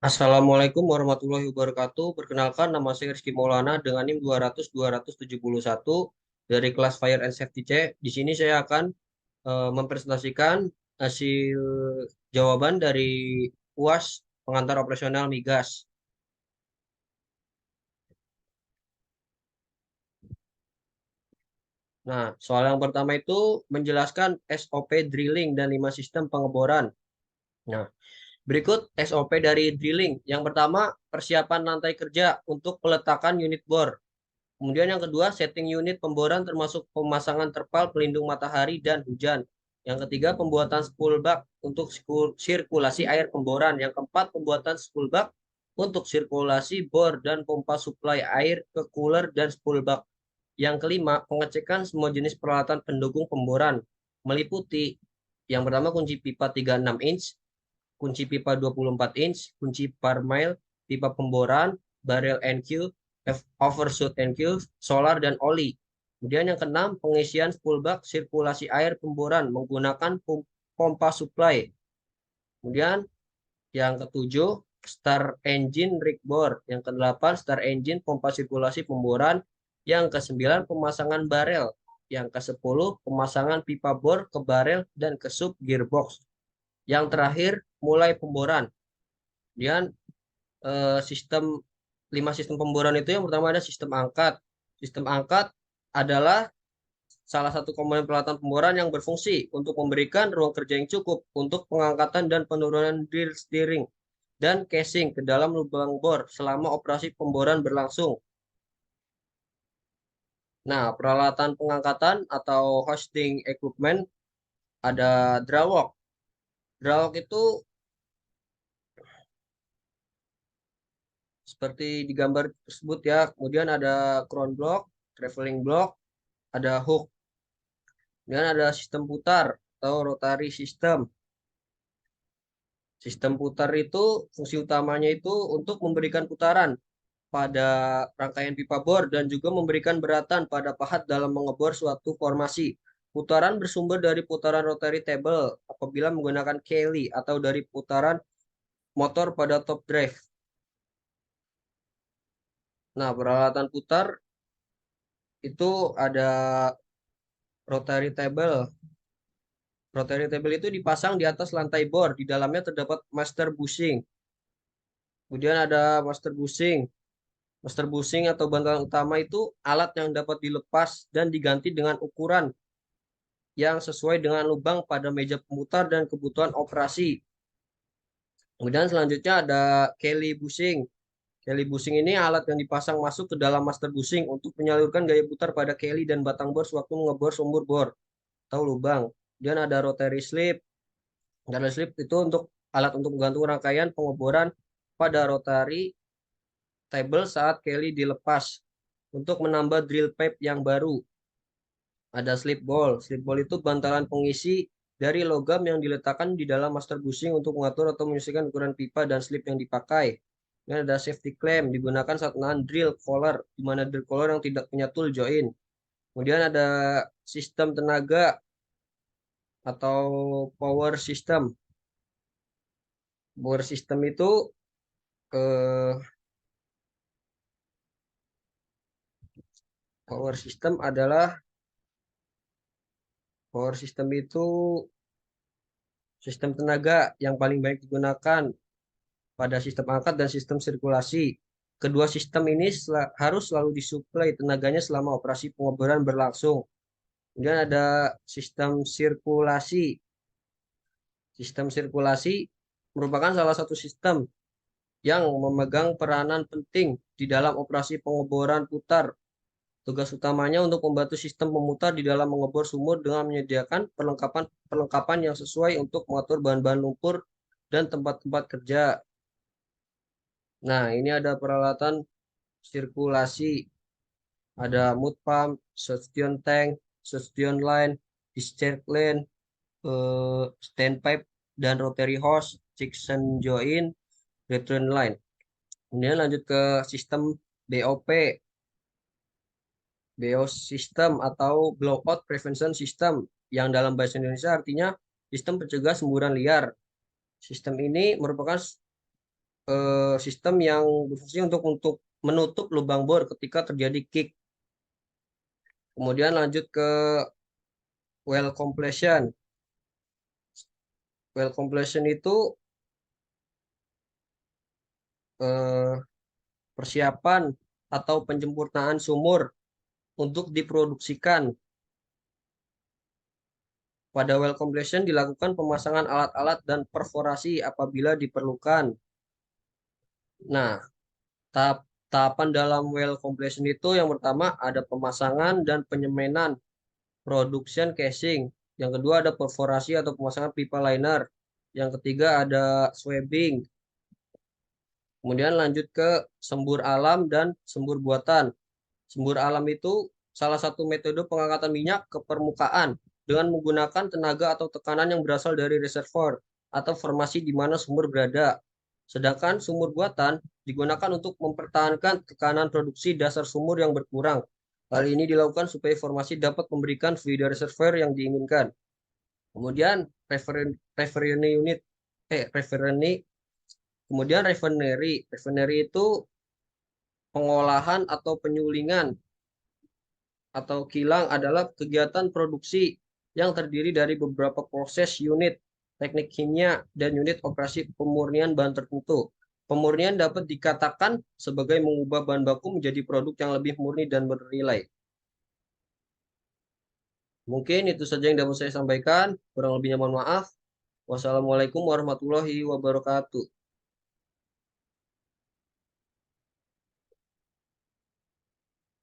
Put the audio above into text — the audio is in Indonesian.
Assalamualaikum warahmatullahi wabarakatuh. Perkenalkan, nama saya Rizky Maulana dengan NIM 200-271 dari kelas Fire and Safety C. Di sini saya akan mempresentasikan hasil jawaban dari UAS pengantar operasional migas. Nah, soal yang pertama itu menjelaskan SOP drilling dan 5 sistem pengeboran. Nah, berikut SOP dari drilling. Yang pertama, persiapan lantai kerja untuk peletakan unit bor. Kemudian yang kedua, setting unit pemboran termasuk pemasangan terpal pelindung matahari dan hujan. Yang ketiga, pembuatan spool bak untuk sirkulasi air pemboran. Yang keempat, pembuatan spool bak untuk sirkulasi bor dan pompa suplai air ke cooler dan spool bak. Yang kelima, pengecekan semua jenis peralatan pendukung pemboran, meliputi yang pertama kunci pipa 36 inch, kunci pipa 24 inch, kunci par mile, pipa pemboran, barrel NQ, overshoot NQ, solar, dan oli. Kemudian yang keenam, pengisian full bak sirkulasi air pemboran menggunakan pompa supply. Kemudian yang ketujuh, start engine rig bore. Yang kedelapan, start engine pompa sirkulasi pemboran. Yang kesembilan, pemasangan barel. Yang kesepuluh, pemasangan pipa bor ke barel dan ke sub gearbox. Yang terakhir, mulai pemboran. Kemudian sistem 5 sistem pemboran itu yang pertama ada sistem angkat. Sistem angkat adalah salah satu komponen peralatan pemboran yang berfungsi untuk memberikan ruang kerja yang cukup untuk pengangkatan dan penurunan drill steering dan casing ke dalam lubang bor selama operasi pemboran berlangsung. Nah, peralatan pengangkatan atau hosting equipment ada drawok. Drawok itu seperti di gambar tersebut ya. Kemudian ada crown block, traveling block, ada hook. Dan ada sistem putar atau rotary system. Sistem putar itu fungsi utamanya itu untuk memberikan putaran pada rangkaian pipa bor dan juga memberikan beratan pada pahat dalam mengebor suatu formasi. Putaran bersumber dari putaran rotary table apabila menggunakan Kelly atau dari putaran motor pada top drive. Nah, peralatan putar itu ada rotary table. Rotary table itu dipasang di atas lantai bor. Di dalamnya terdapat master bushing. Kemudian ada master bushing. Master bushing atau bantalan utama itu alat yang dapat dilepas dan diganti dengan ukuran yang sesuai dengan lubang pada meja pemutar dan kebutuhan operasi. Kemudian selanjutnya ada Kelly bushing. Kelly bushing ini alat yang dipasang masuk ke dalam master bushing untuk menyalurkan gaya putar pada Kelly dan batang bor sewaktu mengebor sumur bor atau lubang. Kemudian ada rotary slip. Rotary slip itu untuk alat untuk menggantung rangkaian pengeboran pada rotary table saat Kelly dilepas untuk menambah drill pipe yang baru. Ada slip ball. Slip ball itu bantalan pengisi dari logam yang diletakkan di dalam master bushing untuk mengatur atau menyesuaikan ukuran pipa dan slip yang dipakai. Dan ada safety clamp digunakan saat menahan drill collar, di mana drill collar yang tidak punya tool join. Kemudian ada sistem tenaga atau power system. Power system itu eh, power system adalah power system itu sistem tenaga yang paling baik digunakan pada sistem angkat dan sistem sirkulasi. Kedua sistem ini harus selalu disuplai tenaganya selama operasi pengeboran berlangsung. Kemudian ada sistem sirkulasi. Sistem sirkulasi merupakan salah satu sistem yang memegang peranan penting di dalam operasi pengeboran putar. Tugas utamanya untuk membantu sistem pemutar di dalam mengebor sumur dengan menyediakan perlengkapan yang sesuai untuk mengatur bahan-bahan lumpur dan tempat-tempat kerja. Nah, ini ada peralatan sirkulasi, ada mud pump, suction tank, suction line, discharge lane, standpipe, dan rotary hose, suction joint, return line. Kemudian lanjut ke sistem BOP, BO system atau blowout prevention system, yang dalam bahasa Indonesia artinya sistem pencegah semburan liar. Sistem ini merupakan sistem yang berfungsi untuk menutup lubang bor ketika terjadi kick. Kemudian lanjut ke well completion. Well completion itu eh, persiapan atau penyempurnaan sumur untuk diproduksikan. Pada well completion dilakukan pemasangan alat-alat dan perforasi apabila diperlukan. Nah, tahapan dalam well completion itu yang pertama ada pemasangan dan penyemanan production casing. Yang kedua ada perforasi atau pemasangan pipa liner. Yang ketiga ada swabbing. Kemudian lanjut ke sembur alam dan sembur buatan. Sembur alam itu salah satu metode pengangkatan minyak ke permukaan dengan menggunakan tenaga atau tekanan yang berasal dari reservoir atau formasi di mana sumur berada. Sedangkan sumur buatan digunakan untuk mempertahankan tekanan produksi dasar sumur yang berkurang. Hal ini dilakukan supaya formasi dapat memberikan fluid reservoir yang diinginkan. Kemudian refinery unit, refinery, kemudian refinery. Refinery itu pengolahan atau penyulingan atau kilang adalah kegiatan produksi yang terdiri dari beberapa proses unit teknik kimia dan unit operasi pemurnian bahan tertentu. Pemurnian dapat dikatakan sebagai mengubah bahan baku menjadi produk yang lebih murni dan bernilai. Mungkin itu saja yang dapat saya sampaikan. Kurang lebihnya mohon maaf. Wassalamualaikum warahmatullahi wabarakatuh.